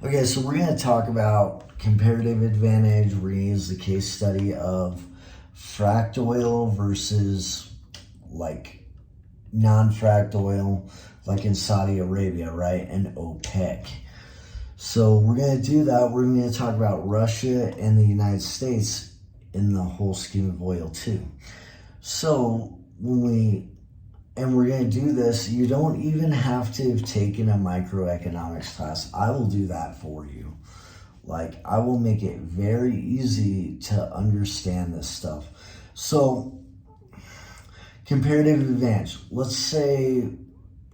Okay, so we're going to talk about comparative advantage. We're going to use the case study of fracked oil versus like non-fracked oil, like in Saudi Arabia, right? And OPEC. So we're going to do that. We're going to talk about Russia and the United States in the whole scheme of oil too. So we're going to do this, you don't even have to have taken a microeconomics class. I will do that for you. Like, I will make it very easy to understand this stuff. So, comparative advantage. Let's say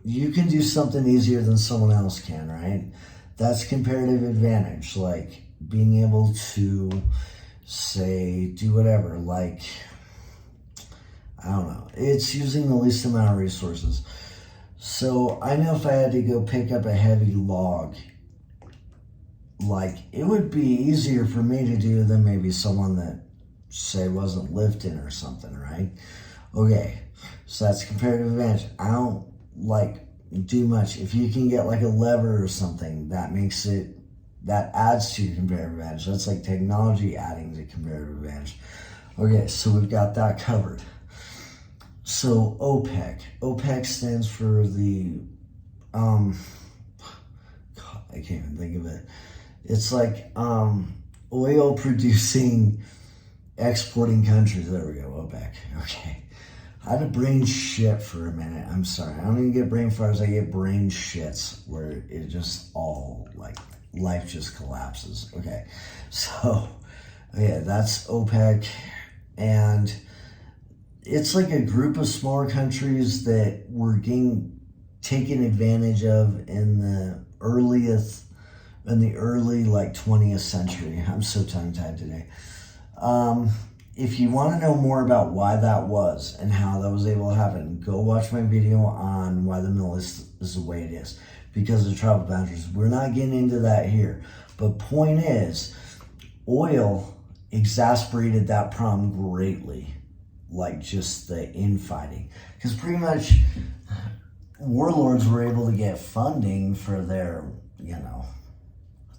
you can do something easier than someone else can, right? That's comparative advantage. Like, being able to, say, do whatever. Like, I don't know. It's using the least amount of resources. So I know if I had to go pick up a heavy log, like, it would be easier for me to do than maybe someone that, say, wasn't lifting or something, right? Okay, so that's comparative advantage. I don't, like, do much. If you can get, like, a lever or something, that adds to your comparative advantage. That's like technology adding to comparative advantage. Okay, so we've got that covered. So OPEC. OPEC stands for the, God, I can't even think of it. It's like oil producing, exporting countries. There we go, OPEC. Okay. I had a brain shit for a minute. I'm sorry. I don't even get brain farts. I get brain shits where it just all, like, life just collapses. Okay. So, yeah, that's OPEC. And it's like a group of smaller countries that were taken advantage of in the early like 20th century. I'm so tongue-tied today. If you want to know more about why that was and how that was able to happen, go watch my video on why the Middle East is the way it is because of travel boundaries. We're not getting into that here. But point is, oil exacerbated that problem greatly. Like just the infighting, because pretty much warlords were able to get funding for their,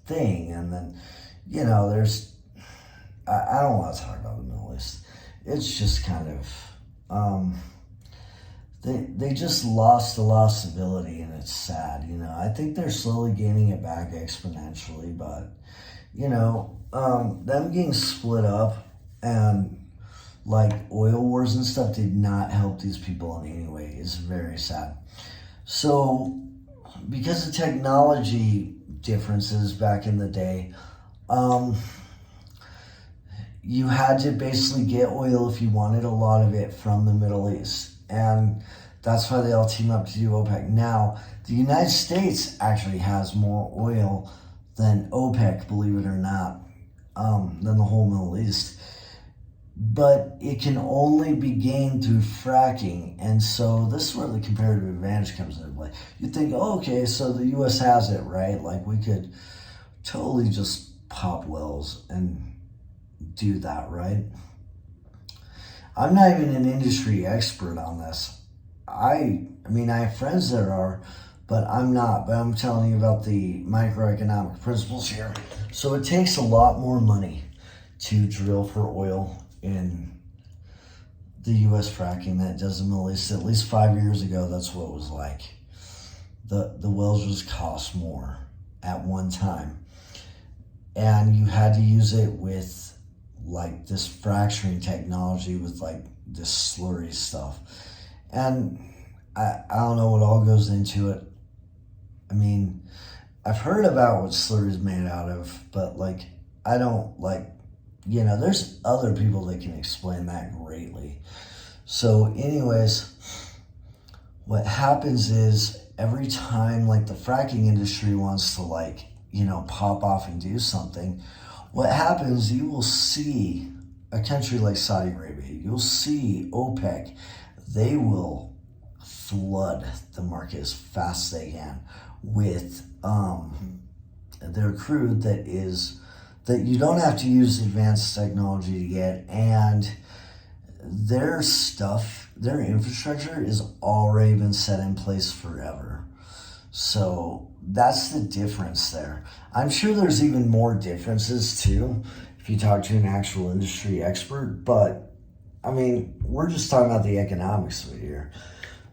thing, and then, there's, I don't want to talk about the Middle East. It's just kind of, they just lost a lot of stability, and it's sad, I think they're slowly gaining it back exponentially, but, them getting split up and like oil wars and stuff did not help these people in any way. It's very sad. So because of technology differences back in the day, you had to basically get oil if you wanted a lot of it from the Middle East. And that's why they all team up to do OPEC. Now, the United States actually has more oil than OPEC, believe it or not, than the whole Middle East. But it can only be gained through fracking. And so this is where the comparative advantage comes into play. You think, oh, okay, so the U.S. has it, right? Like, we could totally just pop wells and do that, right? I'm not even an industry expert on this. I mean, I have friends that are, but I'm not. But I'm telling you about the microeconomic principles here. So it takes a lot more money to drill for oil in the U.S. fracking that does in the Middle East. At least 5 years ago, that's what it was like. The wells just cost more at one time. And you had to use it with like this fracturing technology with like this slurry stuff. And I don't know what all goes into it. I mean, I've heard about what slurry is made out of, but like, I don't like, there's other people that can explain that greatly. So anyways, what happens is every time like the fracking industry wants to like, pop off and do something, what happens, you will see a country like Saudi Arabia, you'll see OPEC, they will flood the market as fast as they can with their crude that you don't have to use advanced technology to get, and their infrastructure is already been set in place forever. So that's the difference there. I'm sure there's even more differences too if you talk to an actual industry expert, but I mean, we're just talking about the economics of it here.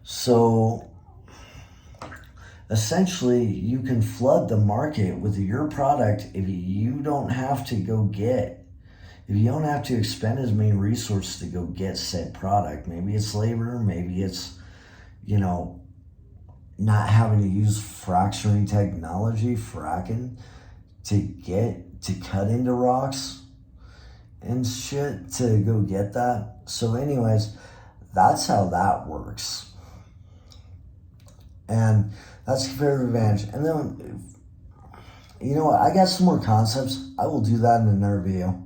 So essentially, you can flood the market with your product if you don't have to if you don't have to expend as many resources to go get said product. Maybe it's labor, maybe it's, you know, not having to use fracturing technology, fracking, to cut into rocks and shit to go get that. So, anyways, that's how that works. And that's comparative advantage. And then, you know what? I got some more concepts. I will do that in another video.